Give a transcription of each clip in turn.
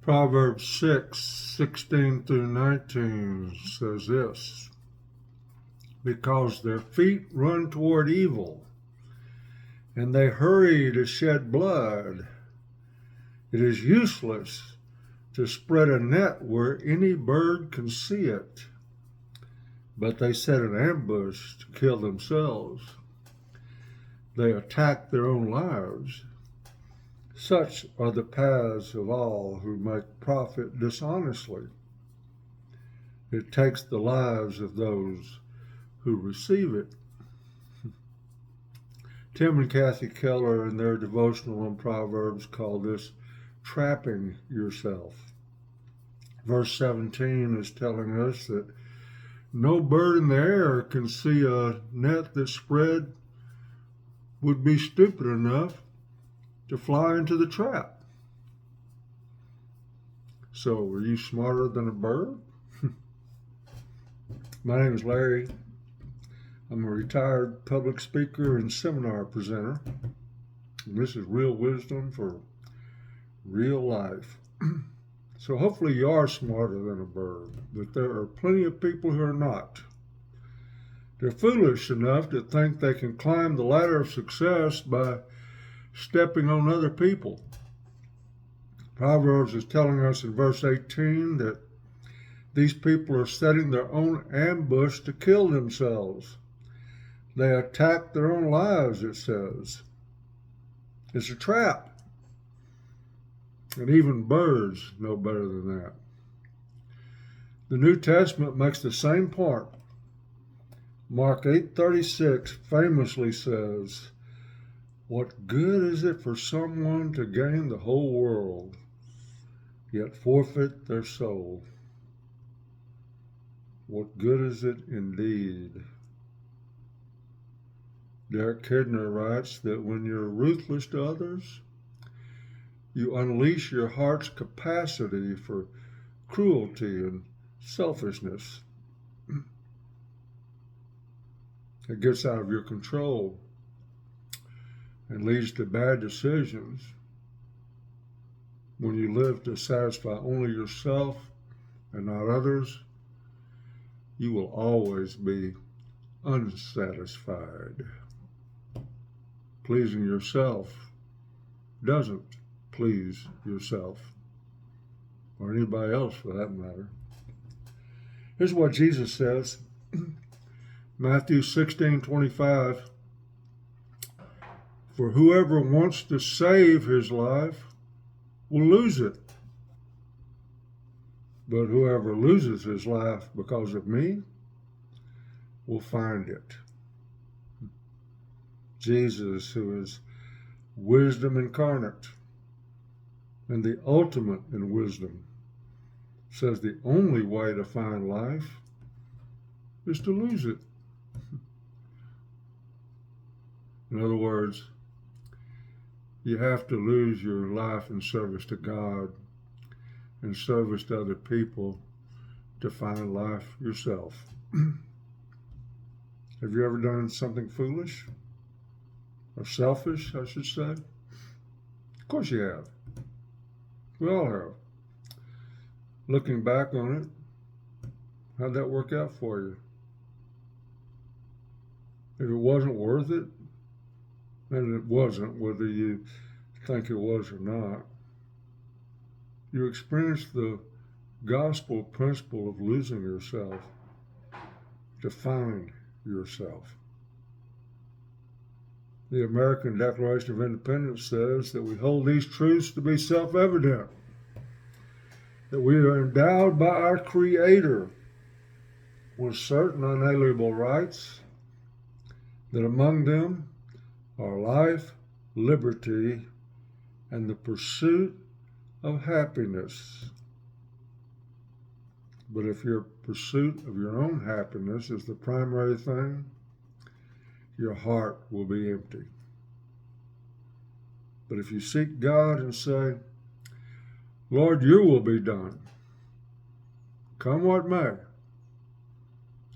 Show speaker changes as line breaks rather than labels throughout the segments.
Proverbs 6:16 through 19 says this: because their feet run toward evil, and they hurry to shed blood, it is useless to spread a net where any bird can see it, but they set an ambush to kill themselves. They attack their own lives. Such are the paths of all who make profit dishonestly. It takes the lives of those who receive it. Tim and Kathy Keller, in their devotional on Proverbs, call this trapping yourself. Verse 17 is telling us that no bird in the air can see a net that's spread would be stupid enough to fly into the trap. So, are you smarter than a bird? My name is Larry. I'm a retired public speaker and seminar presenter. And this is real wisdom for real life. So hopefully you are smarter than a bird, but there are plenty of people who are not. They're foolish enough to think they can climb the ladder of success by stepping on other people. Proverbs is telling us in verse 18 that these people are setting their own ambush to kill themselves. They attack their own lives, it says. It's a trap. And even birds know better than that. The New Testament makes the same point. Mark 8:36 famously says, "What good is it for someone to gain the whole world, yet forfeit their soul?" What good is it indeed? Derek Kidner writes that when you're ruthless to others, you unleash your heart's capacity for cruelty and selfishness. It gets out of your control and leads to bad decisions. When you live to satisfy only yourself and not others, you will always be unsatisfied. Pleasing yourself doesn't please yourself, or anybody else for that matter. Here's what Jesus says, Matthew 16:25, "For whoever wants to save his life will lose it, but whoever loses his life because of me will find it." Jesus, who is wisdom incarnate and the ultimate in wisdom, says the only way to find life is to lose it. In other words, you have to lose your life in service to God and service to other people to find life yourself. Have you ever done something foolish? Or selfish, I should say? Of course you have. We all have. Looking back on it, how'd that work out for you? If it wasn't worth it, and it wasn't, whether you think it was or not, you experienced the gospel principle of losing yourself to find yourself. The American Declaration of Independence says that we hold these truths to be self-evident, that we are endowed by our Creator with certain unalienable rights, that among them are life, liberty, and the pursuit of happiness. But if your pursuit of your own happiness is the primary thing, your heart will be empty. But if you seek God and say, "Lord, your will be done, come what may,"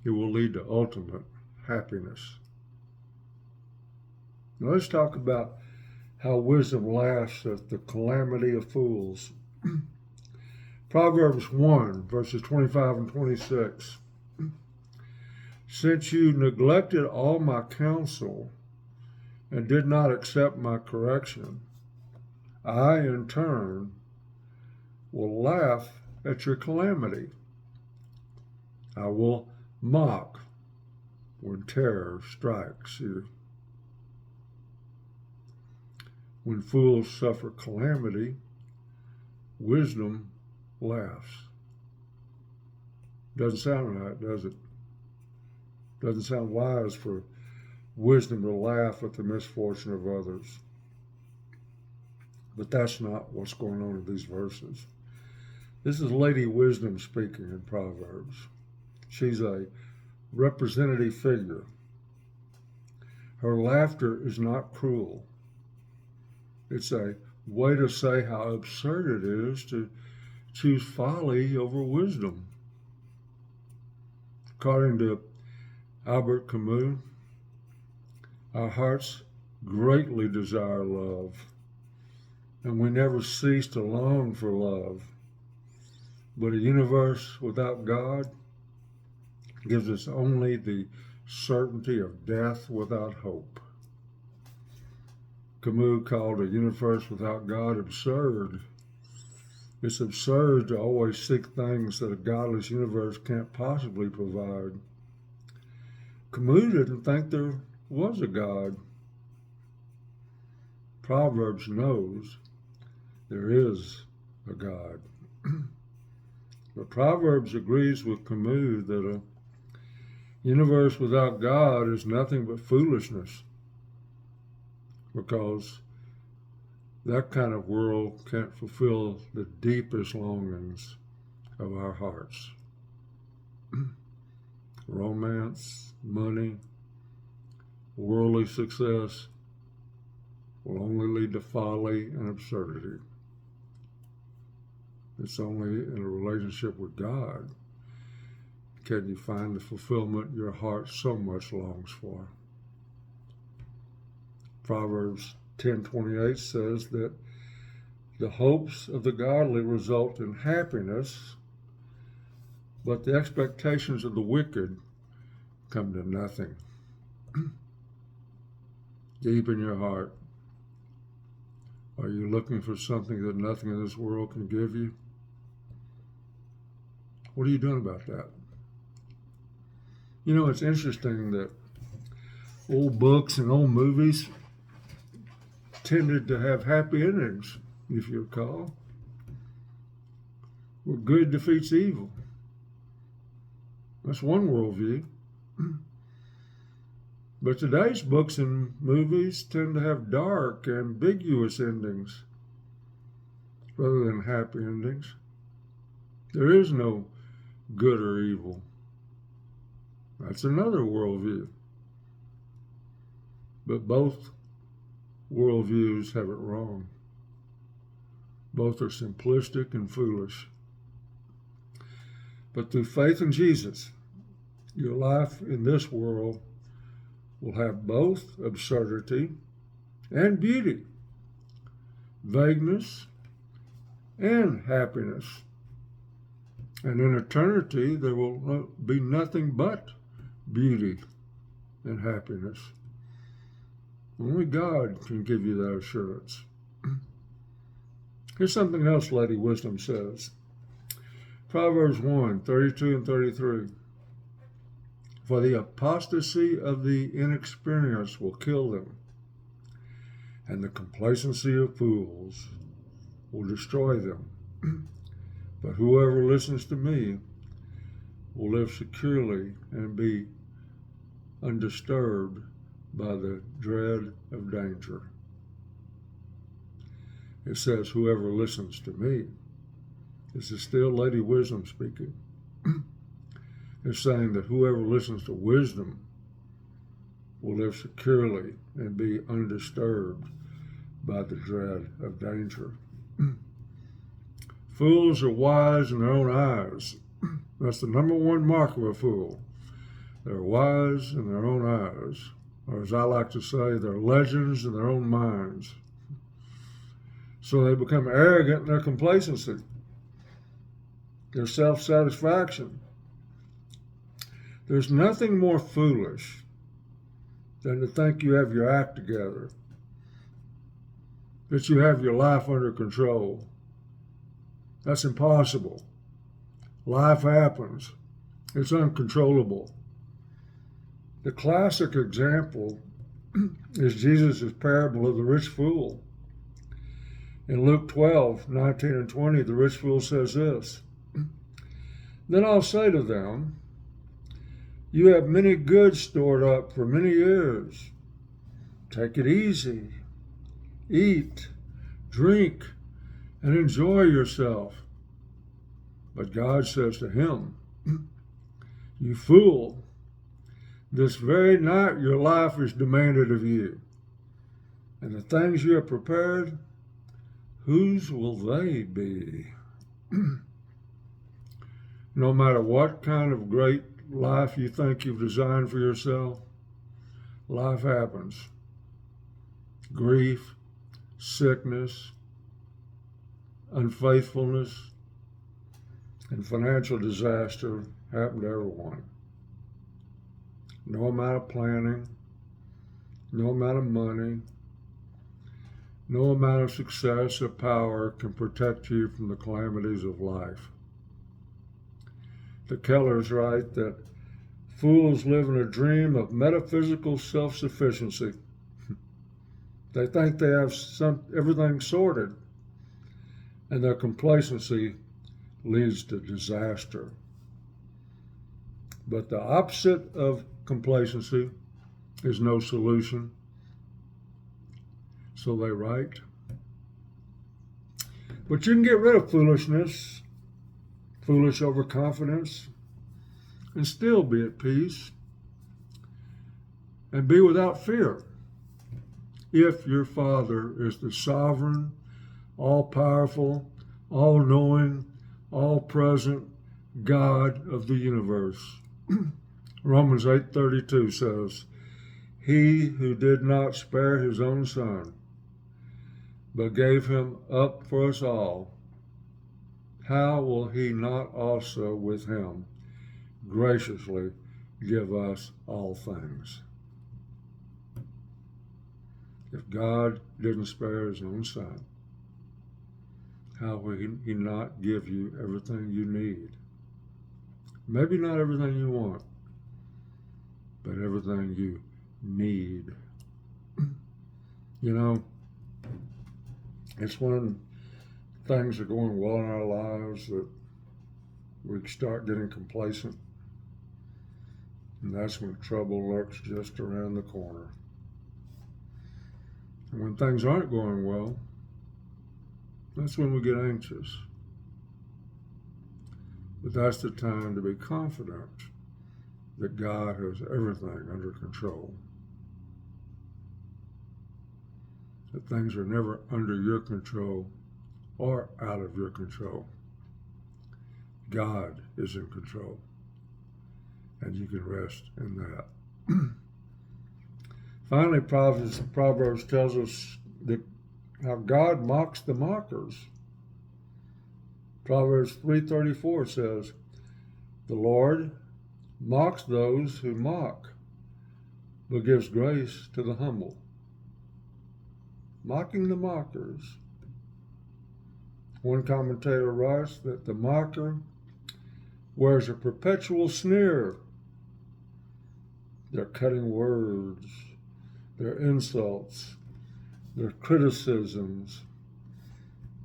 it will lead to ultimate happiness. Now let's talk about how wisdom laughs at the calamity of fools. Proverbs 1, verses 25 and 26. Since you neglected all my counsel and did not accept my correction, I, in turn, will laugh at your calamity. I will mock when terror strikes you. When fools suffer calamity, wisdom laughs. Doesn't sound right, does it? Doesn't sound wise for wisdom to laugh at the misfortune of others. But that's not what's going on in these verses. This is Lady Wisdom speaking in Proverbs. She's a representative figure. Her laughter is not cruel. It's a way to say how absurd it is to choose folly over wisdom. According to Albert Camus, our hearts greatly desire love, and we never cease to long for love. But a universe without God gives us only the certainty of death without hope. Camus called a universe without God absurd. It's absurd to always seek things that a godless universe can't possibly provide. Camus didn't think there was a God. Proverbs knows there is a God. But Proverbs agrees with Camus that a universe without God is nothing but foolishness, because that kind of world can't fulfill the deepest longings of our hearts. Romance, money, worldly success will only lead to folly and absurdity. It's only in a relationship with God can you find the fulfillment your heart so much longs for. Proverbs 10:28 says that the hopes of the godly result in happiness, but the expectations of the wicked come to nothing. Deep in your heart, are you looking for something that nothing in this world can give you? What are you doing about that? You know, it's interesting that old books and old movies tended to have happy endings, if you recall, where good defeats evil. That's one worldview. But today's books and movies tend to have dark, ambiguous endings rather than happy endings. There is no good or evil. That's another worldview. But both worldviews have it wrong. Both are simplistic and foolish. But through faith in Jesus, your life in this world will have both absurdity and beauty, vagueness and happiness. And in eternity, there will be nothing but beauty and happiness. Only God can give you that assurance. Here's something else Lady Wisdom says. Proverbs 1:32 and 33. For the apostasy of the inexperienced will kill them, and the complacency of fools will destroy them. But whoever listens to me will live securely and be undisturbed by the dread of danger. It says, whoever listens to me. This is still Lady Wisdom speaking. It's saying that whoever listens to wisdom will live securely and be undisturbed by the dread of danger. Fools are wise in their own eyes. That's the number one mark of a fool. They're wise in their own eyes. Or as I like to say, they're legends in their own minds. So they become arrogant in their complacency. their self-satisfaction. There's nothing more foolish than to think you have your act together, that you have your life under control. That's impossible. Life happens. It's uncontrollable. The classic example is Jesus' parable of the rich fool. In Luke 12:19 and 20, the rich fool says this, "Then I'll say to them, you have many goods stored up for many years. Take it easy. Eat, drink, and enjoy yourself." But God says to him, "You fool, this very night your life is demanded of you. And the things you have prepared, whose will they be?" No matter what kind of great life you think you've designed for yourself, life happens. Grief, sickness, unfaithfulness, and financial disaster happen to everyone. No amount of planning, no amount of money, no amount of success or power can protect you from the calamities of life. The Kellers write that fools live in a dream of metaphysical self-sufficiency. They think they have everything sorted, and their complacency leads to disaster. But the opposite of complacency is no solution. So they write. But you can get rid of foolishness, foolish overconfidence, and still be at peace and be without fear if your Father is the sovereign, all-powerful, all-knowing, all-present God of the universe. Romans 8:32 says, "He who did not spare his own son, but gave him up for us all, how will he not also with him graciously give us all things?" If God didn't spare his own son, how will he not give you everything you need? Maybe not everything you want, but everything you need. You know, it's when things are going well in our lives that we start getting complacent. And that's when trouble lurks just around the corner. And when things aren't going well, that's when we get anxious. But that's the time to be confident that God has everything under control. That things are never under your control or out of your control. God is in control, and you can rest in that. Finally, Proverbs tells us that how God mocks the mockers. Proverbs 3:34 says, "The Lord mocks those who mock, but gives grace to the humble." Mocking the mockers. One commentator writes that the mocker wears a perpetual sneer. Their cutting words, their insults, their criticisms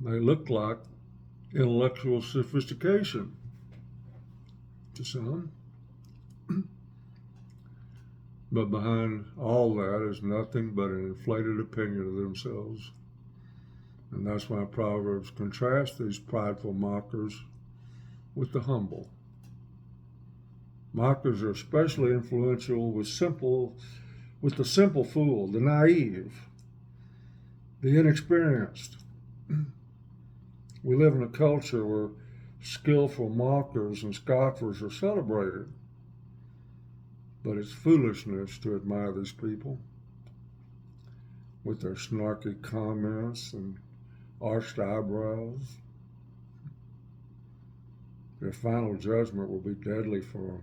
may look like intellectual sophistication to some, but behind all that is nothing but an inflated opinion of themselves. And that's why Proverbs contrasts these prideful mockers with the humble. Mockers are especially influential with the simple fool, the naive, the inexperienced. We live in a culture where skillful mockers and scoffers are celebrated, but it's foolishness to admire these people with their snarky comments and arched eyebrows. Their final judgment will be deadly for them.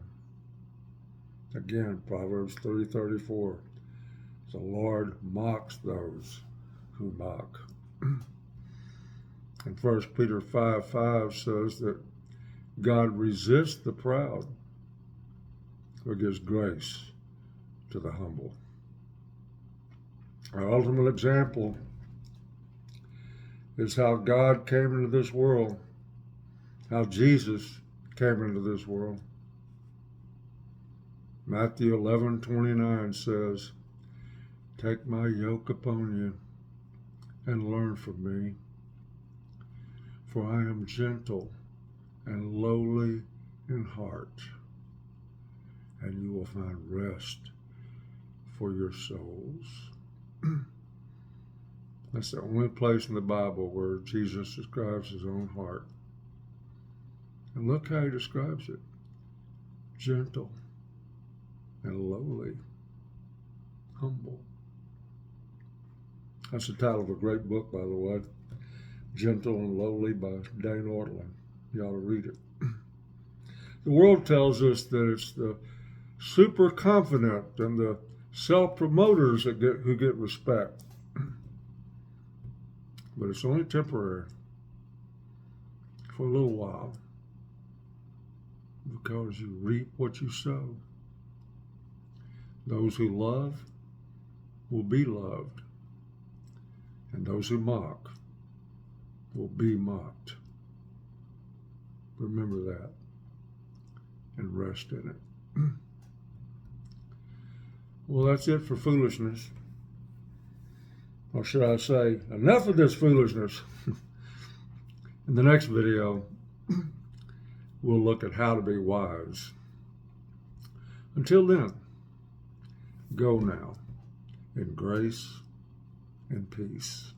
Again, Proverbs 3:34. The Lord mocks those who mock. And 1 Peter 5:5 says that God resists the proud, but gives grace to the humble. Our ultimate example is how God came into this world, how Jesus came into this world. Matthew 11:29 says, "Take my yoke upon you and learn from me, for I am gentle and lowly in heart, and you will find rest for your souls." That's the only place in the Bible where Jesus describes his own heart. And look how he describes it: gentle and lowly, humble. That's the title of a great book, by the way, Gentle and Lowly by Dane Ortland. You ought to read it. The world tells us that it's the super confident and the self-promoters who get respect. But it's only temporary, for a little while, because you reap what you sow. Those who love will be loved, and those who mock will be mocked. Remember that and rest in it. Well, that's it for foolishness. Or should I say, enough of this foolishness. In the next video, we'll look at how to be wise. Until then, go now in grace and peace.